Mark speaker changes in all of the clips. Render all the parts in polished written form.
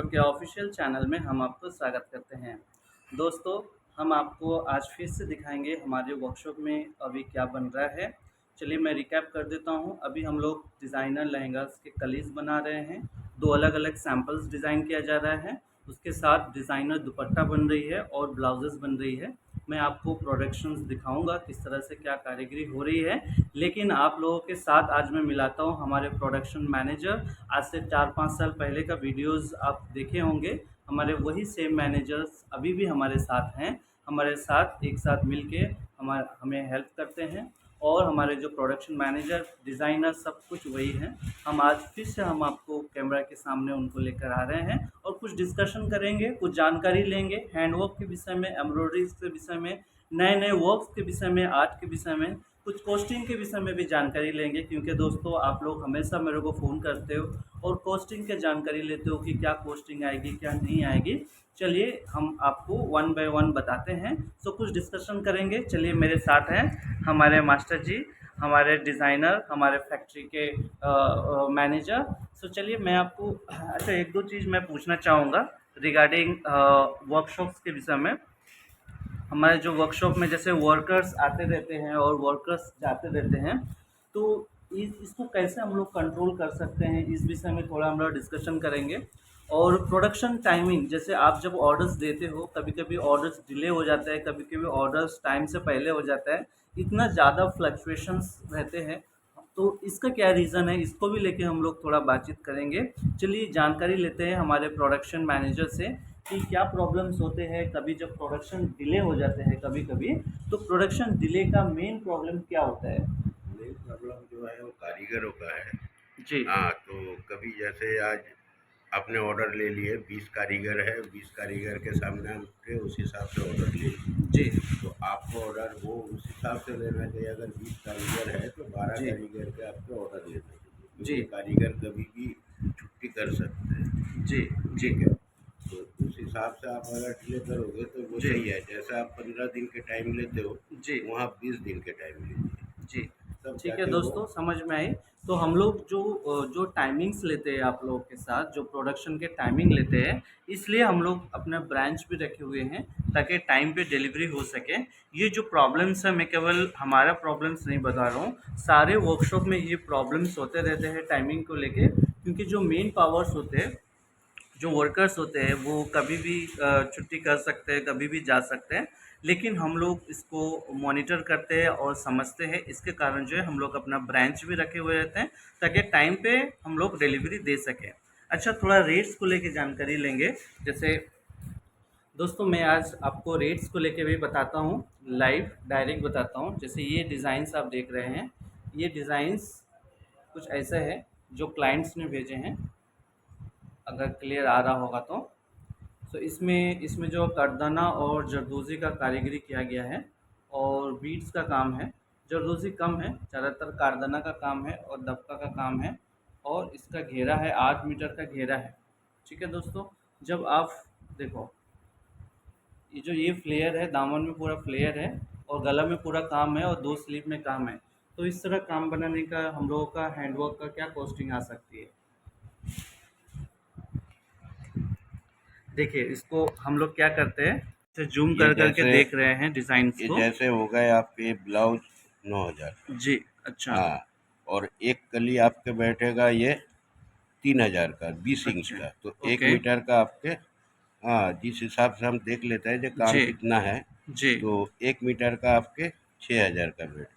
Speaker 1: के official channel में हम आपको स्वागत करते हैं। दोस्तों, हम आपको आज फिर से दिखाएंगे हमारे वर्कशॉप में अभी क्या बन रहा है। चलिए मैं रिकैप कर देता हूं। अभी हम लोग डिज़ाइनर लहंगास के कलीस बना रहे हैं। 2 अलग-अलग सैंपल्स डिज़ाइन किया जा रहा है। उसके साथ डिज़ाइनर दुपट्टा बन रही है और ब्लाउजेज़ बन रही है। मैं आपको प्रोडक्शंस दिखाऊंगा किस तरह से क्या कारीगरी हो रही है। लेकिन आप लोगों के साथ आज मैं मिलाता हूं हमारे प्रोडक्शन मैनेजर। आज से 4-5 साल पहले का वीडियोस आप देखे होंगे। हमारे वही सेम मैनेजर्स अभी भी हमारे साथ हैं। हमारे साथ एक साथ मिलके हमें हेल्प करते हैं और हमारे जो प्रोडक्शन मैनेजर, डिज़ाइनर सब कुछ वही हैं। हम आज फिर से हम आपको कैमरा के सामने उनको लेकर आ रहे हैं और कुछ डिस्कशन करेंगे, कुछ जानकारी लेंगे हैंडवर्क के विषय में, एम्ब्रॉयडरीज के विषय में, नए-नए वर्क्स के विषय में, आर्ट के विषय में, कुछ कॉस्टिंग के विषय में भी जानकारी लेंगे। क्योंकि दोस्तों आप लोग हमेशा मेरे को फ़ोन करते हो और कॉस्टिंग की जानकारी लेते हो कि क्या कॉस्टिंग आएगी, क्या नहीं आएगी। चलिए हम आपको वन बाय वन बताते हैं। सो कुछ डिस्कशन करेंगे। चलिए मेरे साथ हैं हमारे मास्टर जी, हमारे डिज़ाइनर, हमारे फैक्ट्री के मैनेजर। सो चलिए मैं आपको अच्छा एक दो चीज़ मैं पूछना चाहूँगा रिगार्डिंग वर्कशॉप्स के विषय में। हमारे जो वर्कशॉप में जैसे वर्कर्स आते रहते हैं और वर्कर्स जाते रहते हैं, तो इसको कैसे हम लोग कंट्रोल कर सकते हैं, इस विषय में थोड़ा हम लोग डिस्कशन करेंगे। और प्रोडक्शन टाइमिंग, जैसे आप जब ऑर्डर्स देते हो, कभी कभी ऑर्डर्स डिले हो जाता है, कभी कभी ऑर्डर्स टाइम से पहले हो जाता है, इतना ज़्यादा फ्लक्चुएशंस रहते हैं। तो इसका क्या रीज़न है, इसको भी लेके हम लोग थोड़ा बातचीत करेंगे। चलिए जानकारी लेते हैं हमारे प्रोडक्शन मैनेजर से कि क्या प्रॉब्लम्स होते हैं। कभी जब प्रोडक्शन डिले हो जाते हैं कभी कभी, तो प्रोडक्शन डिले का मेन प्रॉब्लम क्या होता है?
Speaker 2: मेन प्रॉब्लम जो है वो कारीगरों का है।
Speaker 1: जी
Speaker 2: हाँ, तो कभी जैसे आज आपने ऑर्डर ले लिए, 20 कारीगर है, 20 कारीगर के सामने हमने उस हिसाब से ऑर्डर ले लिए।
Speaker 1: जी
Speaker 2: तो आपको ऑर्डर वो उस हिसाब से लेना चाहिए। अगर 20 कारीगर है तो 12
Speaker 1: जी
Speaker 2: कारीगर के आपको ऑर्डर लेना चाहिए,
Speaker 1: जी
Speaker 2: क्योंकि कारीगर कभी भी छुट्टी कर सकते हैं।
Speaker 1: जी जी
Speaker 2: ठीक है, तो उस हिसाब से आप अगर डिले करोगे तो वो
Speaker 1: जी
Speaker 2: सही है। जैसे आप 15 दिन के टाइम लेते हो,
Speaker 1: जी
Speaker 2: वहाँ 20 दिन के टाइम लीजिए,
Speaker 1: जी
Speaker 2: तब
Speaker 1: ठीक है
Speaker 2: जाके वो।
Speaker 1: दोस्तों, समझ में आई। तो हम लोग जो टाइमिंग्स लेते हैं आप लोगों के साथ, जो प्रोडक्शन के टाइमिंग लेते हैं, इसलिए हम लोग अपना ब्रांच भी रखे हुए हैं ताकि टाइम पे डिलीवरी हो सके। ये जो प्रॉब्लम्स है, मैं केवल हमारा प्रॉब्लम्स नहीं बता रहा हूँ, सारे वर्कशॉप में ये प्रॉब्लम्स होते रहते हैं टाइमिंग को लेके। क्योंकि जो मेन पावर्स होते हैं, जो वर्कर्स होते हैं, वो कभी भी छुट्टी कर सकते हैं, कभी भी जा सकते हैं। लेकिन हम लोग इसको मॉनिटर करते हैं और समझते हैं। इसके कारण जो है हम लोग अपना ब्रांच भी रखे हुए रहते हैं ताकि टाइम पे हम लोग डिलीवरी दे सकें। अच्छा, थोड़ा रेट्स को लेके जानकारी लेंगे। जैसे दोस्तों मैं आज आपको रेट्स को लेके भी बताता हूँ, लाइव डायरेक्ट बताता हूँ। जैसे ये डिज़ाइंस आप देख रहे हैं, ये डिज़ाइंस कुछ ऐसे है जो क्लाइंट्स ने भेजे हैं, अगर क्लियर आ रहा होगा तो। इसमें इसमें जो करदाना और जरदोज़ी का कारीगरी किया गया है और बीड्स का काम है। जरदोज़ी कम है, ज़्यादातर कारदाना का काम है और दबका का काम है। और इसका घेरा है 8 मीटर का घेरा है। ठीक है दोस्तों, जब आप देखो, ये फ्लेयर है, दामन में पूरा फ्लेयर है और गला में पूरा काम है और 2 स्लीव में काम है। तो इस तरह काम बनाने का हम लोगों का हैंडवर्क का क्या कॉस्टिंग आ सकती है? देखिए, इसको हम लोग क्या करते हैं, इसे जूम
Speaker 2: ये
Speaker 1: कर करके
Speaker 2: जैसे
Speaker 1: देख रहे हैं डिज़ाइंस
Speaker 2: ये
Speaker 1: को।
Speaker 2: जैसे हो गए आपके ब्लाउज 9,000 का।
Speaker 1: जी, अच्छा,
Speaker 2: हाँ, और एक कली आपके बैठेगा ये 3,000 का, 20 इंच
Speaker 1: अच्छा,
Speaker 2: का। तो एक
Speaker 1: ओके,
Speaker 2: मीटर का आपके, हाँ, जिस हिसाब से हम देख लेते हैं जो काम
Speaker 1: जी,
Speaker 2: कितना है,
Speaker 1: जी,
Speaker 2: तो 1 मीटर का आपके 6,000 का बैठ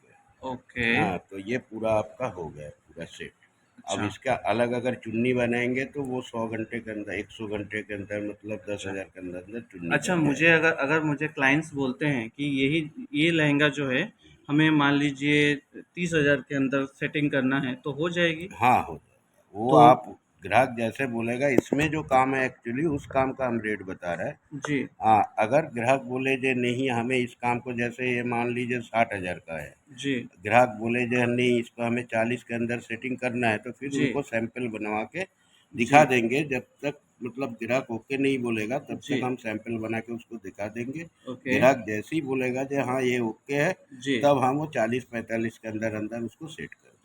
Speaker 1: ओके,
Speaker 2: गया। हाँ, तो ये पूरा आपका हो गया पूरा सेट। अब
Speaker 1: अच्छा,
Speaker 2: इसका अलग अगर चुन्नी बनाएंगे तो वो 100 घंटे के अंदर, 100 घंटे के अंदर, मतलब
Speaker 1: अच्छा।
Speaker 2: 10,000 के अंदर अंदर चुन्नी
Speaker 1: अच्छा,
Speaker 2: बन
Speaker 1: मुझे
Speaker 2: जाएगा।
Speaker 1: अगर अगर मुझे क्लाइंट्स बोलते हैं कि ये लहंगा जो है, हमें मान लीजिए 30,000 के अंदर सेटिंग करना है, तो हो जाएगी?
Speaker 2: हाँ, हो जाएगा। वो
Speaker 1: तो
Speaker 2: आप ग्राहक जैसे बोलेगा, इसमें जो काम है एक्चुअली उस काम का हम रेट बता रहे हैं।
Speaker 1: जी,
Speaker 2: हाँ, अगर ग्राहक बोले जे नहीं हमें इस काम को, जैसे ये मान लीजिए 60,000 का है,
Speaker 1: जी,
Speaker 2: ग्राहक बोले जे नहीं इसको हमें 40 के अंदर सेटिंग करना है, तो फिर
Speaker 1: जी,
Speaker 2: उनको सैंपल बनवा के दिखा
Speaker 1: जी,
Speaker 2: देंगे। जब तक मतलब ग्राहक ओके नहीं बोलेगा तब तक
Speaker 1: जी,
Speaker 2: हम सैंपल बना के उसको दिखा देंगे।
Speaker 1: ओके,
Speaker 2: ग्राहक जैसे ही बोलेगा जे हाँ ये ओके है,
Speaker 1: जी।
Speaker 2: तब हम वो 40-45 के अंदर अंदर उसको सेट कर देंगे।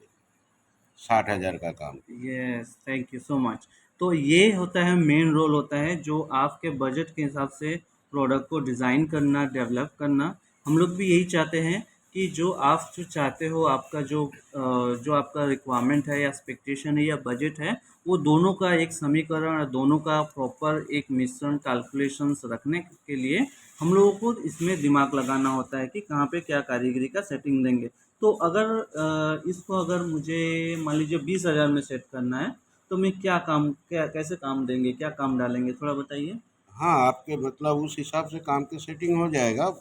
Speaker 2: 60,000 का काम।
Speaker 1: Yes, thank you so much. तो ये होता है मेन रोल होता है जो आपके बजट के हिसाब से प्रोडक्ट को डिज़ाइन करना, डेवलप करना। हम लोग भी यही चाहते हैं कि जो आप जो चाहते हो, आपका जो आपका रिक्वायरमेंट है या एक्सपेक्टेशन है या बजट है, वो दोनों का एक समीकरण और दोनों का प्रॉपर एक मिश्रण कैलकुलेशंस रखने के लिए हम लोगों को इसमें दिमाग लगाना होता है कि कहाँ पे क्या कारीगरी का सेटिंग देंगे। तो अगर इसको अगर मुझे मान लीजिए 20,000 में सेट करना है, तो मैं क्या कैसे काम देंगे, क्या काम डालेंगे, थोड़ा बताइए।
Speaker 2: हाँ, आपके मतलब उस हिसाब से काम की सेटिंग हो जाएगा।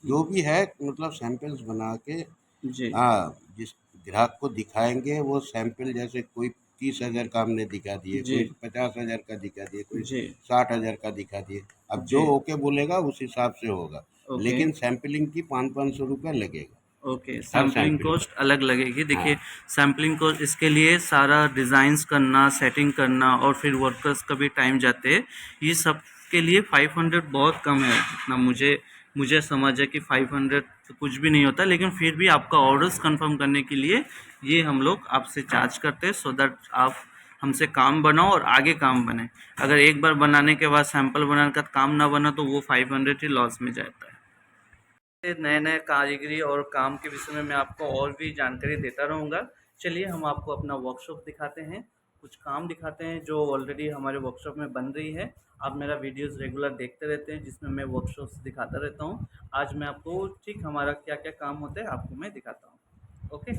Speaker 2: जो भी है मतलब सैंपल्स बना के,
Speaker 1: जी,
Speaker 2: हाँ, जिस ग्राहक को दिखाएँगे वो सैंपल, जैसे कोई 30,000 का हमने दिखा दिए,
Speaker 1: जी,
Speaker 2: कोई 50,000 का दिखा दिए, कोई
Speaker 1: जी,
Speaker 2: 60,000 का दिखा दिए। अब जो
Speaker 1: जी,
Speaker 2: ओके बोलेगा उस हिसाब से होगा।
Speaker 1: ओके।
Speaker 2: लेकिन सैंपलिंग की 500-500 रुपये लगेगा,
Speaker 1: ओके,
Speaker 2: हर
Speaker 1: सैम्पलिंग
Speaker 2: सैंपल
Speaker 1: कॉस्ट
Speaker 2: का।
Speaker 1: अलग लगेगी।
Speaker 2: हाँ,
Speaker 1: देखिए, सैम्पलिंग कॉस्ट इसके लिए सारा डिज़ाइंस करना, सेटिंग करना और फिर वर्कर्स का भी टाइम जाते हैं। ये सब के लिए 500 बहुत कम है, जितना मुझे मुझे समझ है कि 500 तो कुछ भी नहीं होता, लेकिन फिर भी आपका ऑर्डर्स कंफर्म करने के लिए ये हम लोग आपसे चार्ज करते हैं, सो दैट आप हमसे काम बनाओ और आगे काम बने। अगर एक बार बनाने के बाद सैंपल बनाने का काम ना बना तो वो 500 ही लॉस में जाता है। नए नए कारीगरी और काम के विषय में मैं आपको और भी जानकारी देता रहूँगा। चलिए हम आपको अपना वर्कशॉप दिखाते हैं, कुछ काम दिखाते हैं जो ऑलरेडी हमारे वर्कशॉप में बन रही है। आप मेरा वीडियोस रेगुलर देखते रहते हैं जिसमें मैं वर्कशॉप्स दिखाता रहता हूँ। आज मैं आपको ठीक हमारा क्या क्या काम होता है आपको मैं दिखाता हूँ। ओके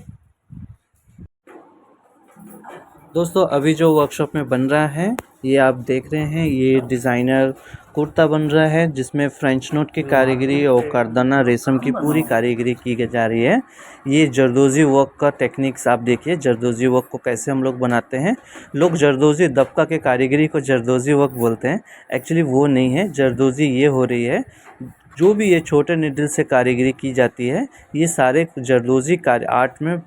Speaker 1: दोस्तों, अभी जो वर्कशॉप में बन रहा है ये आप देख रहे हैं, ये डिज़ाइनर कुर्ता बन रहा है जिसमें फ्रेंच नोट की कारीगरी और करदाना रेशम की पूरी कारीगरी की जा रही है। ये जरदोज़ी वर्क का टेक्निक्स आप देखिए, जरदोज़ी वर्क को कैसे हम लोग बनाते हैं। लोग जरदोज़ी दबका के कारीगरी को जरदोज़ी वर्क बोलते हैं, एक्चुअली वो नहीं है। जरदोज़ी ये हो रही है, जो भी ये छोटे निडल से कारीगरी की जाती है, ये सारे जरदोज़ी कार्य आर्ट में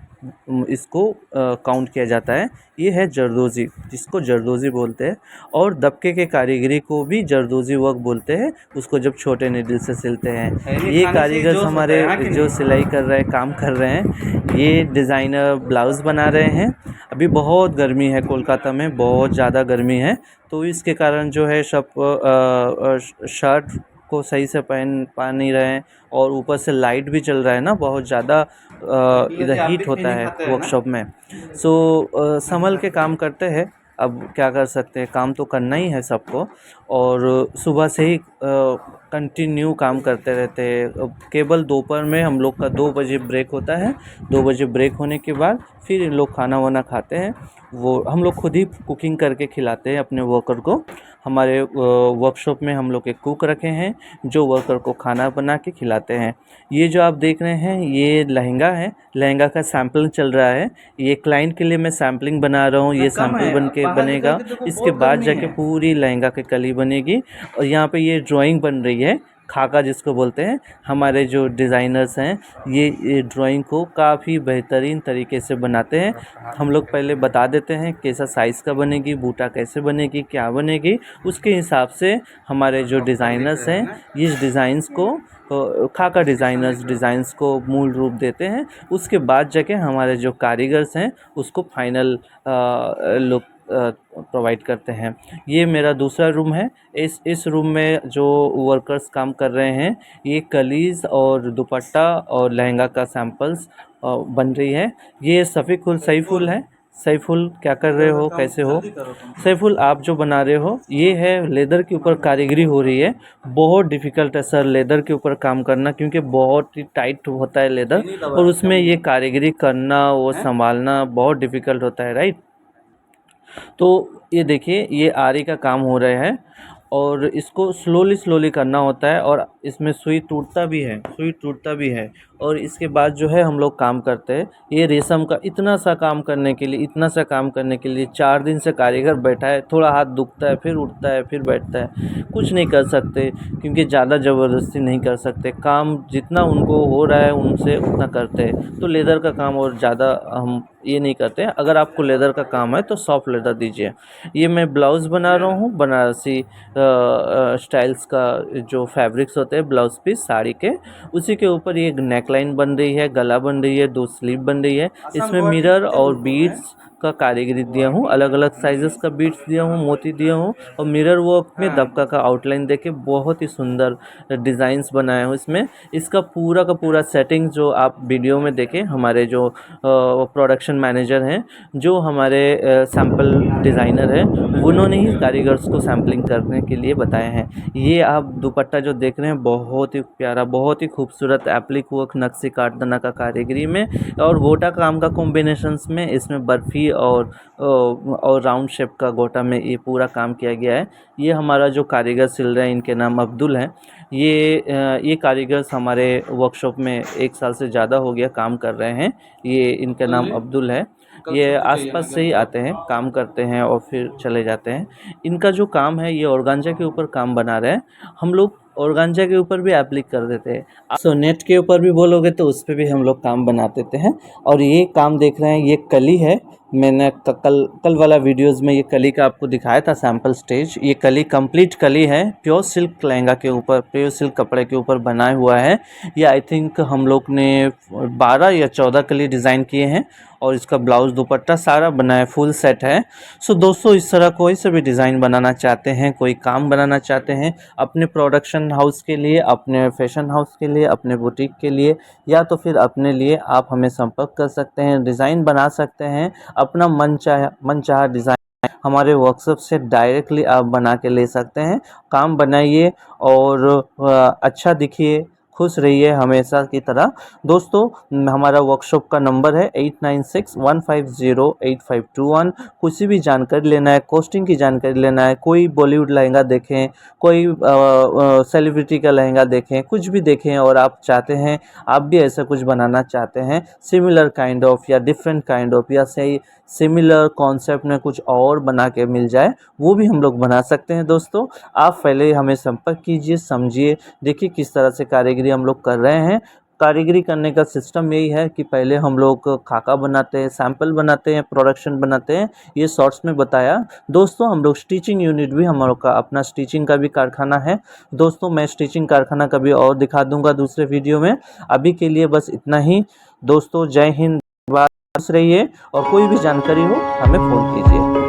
Speaker 1: इसको काउंट किया जाता है। ये है जरदोज़ी, जिसको जरदोज़ी बोलते हैं। और दबके के कारीगरी को भी जरदोज़ी वर्क बोलते हैं, उसको जब छोटे निडल से सिलते हैं। ये कारीगर हमारे जो सिलाई कर रहे हैं, काम कर रहे हैं, ये डिज़ाइनर ब्लाउज़ बना रहे हैं। अभी बहुत गर्मी है कोलकाता में, बहुत ज़्यादा गर्मी है, तो इसके कारण जो है सब शर्ट को सही से पहन पा नहीं रहे हैं। और ऊपर से लाइट भी चल रहा है ना, बहुत ज़्यादा इधर हीट होता है वर्कशॉप में। सो संभल के काम करते हैं। अब क्या कर सकते हैं, काम तो करना ही है सबको। और सुबह से ही कंटिन्यू काम करते रहते हैं। केवल दोपहर में हम लोग का 2 बजे ब्रेक होता है। 2 बजे ब्रेक होने के बाद फिर इन लोग खाना वाना खाते हैं। वो हम लोग खुद ही कुकिंग करके खिलाते हैं अपने वर्कर को। हमारे वर्कशॉप में हम लोग एक कुक रखे हैं जो वर्कर को खाना बना के खिलाते हैं। ये जो आप देख रहे हैं ये लहंगा है, लहंगा का सैम्पल चल रहा है। ये क्लाइंट के लिए मैं सैम्पलिंग बना रहा हूँ। ये सैम्पल बन के बनेगा, इसके बाद जाके पूरी लहंगा की कली बनेगी। और यहाँ पे ये ड्राइंग बन रही है, खाका जिसको बोलते हैं। हमारे जो डिज़ाइनर्स हैं ये ड्राइंग को काफ़ी बेहतरीन तरीके से बनाते हैं। हम लोग पहले बता देते हैं कैसा साइज़ का बनेगी, बूटा कैसे बनेगी, क्या बनेगी। उसके हिसाब से हमारे जो डिज़ाइनर्स हैं इस डिज़ाइंस को खाका डिज़ाइंस को मूल रूप देते हैं। उसके बाद जाके हमारे जो कारीगर्स हैं उसको फाइनल लुक प्रोवाइड करते हैं। ये मेरा दूसरा रूम है। इस रूम में जो वर्कर्स काम कर रहे हैं ये कलीज़ और दुपट्टा और लहंगा का सैंपल्स बन रही है। ये सईफुल है। सईफुल क्या कर रहे हो, कैसे हो? सईफुल आप जो बना रहे हो ये है लेदर के ऊपर कारीगरी हो रही है। बहुत डिफ़िकल्ट है सर लेदर के ऊपर काम करना, क्योंकि बहुत ही टाइट होता है लेदर, और उसमें ये कारीगरी करना, वो संभालना बहुत डिफ़िकल्ट होता है, राइट? तो ये देखिए ये आरी का काम हो रहा है और इसको स्लोली करना होता है। और इसमें सुई टूटता भी है। और इसके बाद जो है हम लोग काम करते हैं। ये रेशम का इतना सा काम करने के लिए 4 दिन से कारीगर बैठा है। थोड़ा हाथ दुखता है, फिर उठता है, फिर बैठता है। कुछ नहीं कर सकते, क्योंकि ज़्यादा ज़बरदस्ती नहीं कर सकते। काम जितना उनको हो रहा है उनसे उतना करते हैं। तो लेदर का काम और ज़्यादा हम ये नहीं करते हैं। अगर आपको लेदर का काम है तो सॉफ्ट लेदर दीजिए। ये मैं ब्लाउज़ बना रहा हूँ बनारसी स्टाइल्स का, जो फैब्रिक्स होते हैं ब्लाउज पीस साड़ी के, उसी के ऊपर ये नेकलाइन बन रही है, गला बन रही है, 2 स्लीव बन रही है। इसमें मिरर और बीड्स
Speaker 3: का कारीगरी दिया हूँ, अलग अलग साइजेस का बीड्स दिया हूँ, मोती दिया हूँ और मिरर वर्क में दबका का आउटलाइन देके बहुत ही सुंदर डिज़ाइंस बनाया हूँ इसमें। इसका पूरा का पूरा सेटिंग जो आप वीडियो में देखें, हमारे जो प्रोडक्शन मैनेजर हैं, जो हमारे सैम्पल डिज़ाइनर हैं, उन्होंने ही कारीगर्स को सैम्पलिंग करने के लिए बताए हैं। ये आप दुपट्टा जो देख रहे हैं बहुत ही प्यारा, बहुत ही खूबसूरत एप्लिक वर्क नक्शी काटदना का कारीगरी में और गोटा काम का कॉम्बिनेशंस में इसमें बर्फ़ी और राउंड शेप का गोटा में ये पूरा काम किया गया है। ये हमारा जो कारीगर सिल रहे हैं, इनके नाम अब्दुल हैं। ये कारीगर्स हमारे वर्कशॉप में 1 साल से ज़्यादा हो गया काम कर रहे हैं। ये इनका नाम अब्दुल है। ये आसपास से ही आते हैं, काम करते हैं और फिर चले जाते हैं। इनका जो काम है ये ऑर्गेन्जा के ऊपर काम बना रहे हैं। हम लोग ऑर्गेन्जा के ऊपर भी एप्लिक कर देते हैं। सो नेट के ऊपर भी बोलोगे तो उस पर भी हम लोग काम बना देते हैं। और ये काम देख रहे हैं, ये कली है। मैंने कल वाला वीडियोस में ये कली का आपको दिखाया था सैम्पल स्टेज। ये कली कंप्लीट कली है, प्योर सिल्क लहंगा के ऊपर, प्योर सिल्क कपड़े के ऊपर बनाया हुआ है। ये आई थिंक हम लोग ने 12 या 14 कली डिज़ाइन किए हैं और इसका ब्लाउज दुपट्टा सारा बना है, फुल सेट है। सो दोस्तों, इस तरह कोई से भी डिज़ाइन बनाना चाहते हैं, कोई काम बनाना चाहते हैं अपने प्रोडक्शन हाउस के लिए, अपने फैशन हाउस के लिए, अपने बुटीक के लिए या तो फिर अपने लिए, आप हमें संपर्क कर सकते हैं, डिज़ाइन बना सकते हैं। अपना मनचाहा डिज़ाइन हमारे वर्कशॉप से डायरेक्टली आप बना के ले सकते हैं। काम बनाइए और अच्छा दिखिए, खुश रहिए हमेशा की तरह। दोस्तों, हमारा वर्कशॉप का नंबर है 8961508521। कुछ भी जानकारी लेना है, कॉस्टिंग की जानकारी लेना है, कोई बॉलीवुड लहंगा देखें, कोई सेलिब्रिटी का लहंगा देखें, कुछ भी देखें और आप चाहते हैं आप भी ऐसा कुछ बनाना चाहते हैं, सिमिलर काइंड ऑफ या डिफरेंट काइंड ऑफ या सही सिमिलर कॉन्सेप्ट में कुछ और बना के मिल जाए, वो भी हम लोग बना सकते हैं। दोस्तों, आप पहले हमें संपर्क कीजिए, समझिए, देखिए किस तरह से कारीगरी हम लोग कर रहे हैं। कारीगरी करने का सिस्टम यही है कि पहले हम लोग खाका बनाते हैं, सैंपल बनाते हैं, प्रोडक्शन बनाते हैं, ये शॉर्ट्स में बताया। दोस्तों, हम लोग स्टिचिंग यूनिट भी हम लोग का अपना स्टिचिंग का भी कारखाना है। दोस्तों, मैं स्टिचिंग कारखाना कभी और दिखा दूंगा दूसरे वीडियो में। अभी के लिए बस इतना ही। दोस्तों, जय हिंद, खुश रहिए और कोई भी जानकारी हो हमें फ़ोन कीजिए।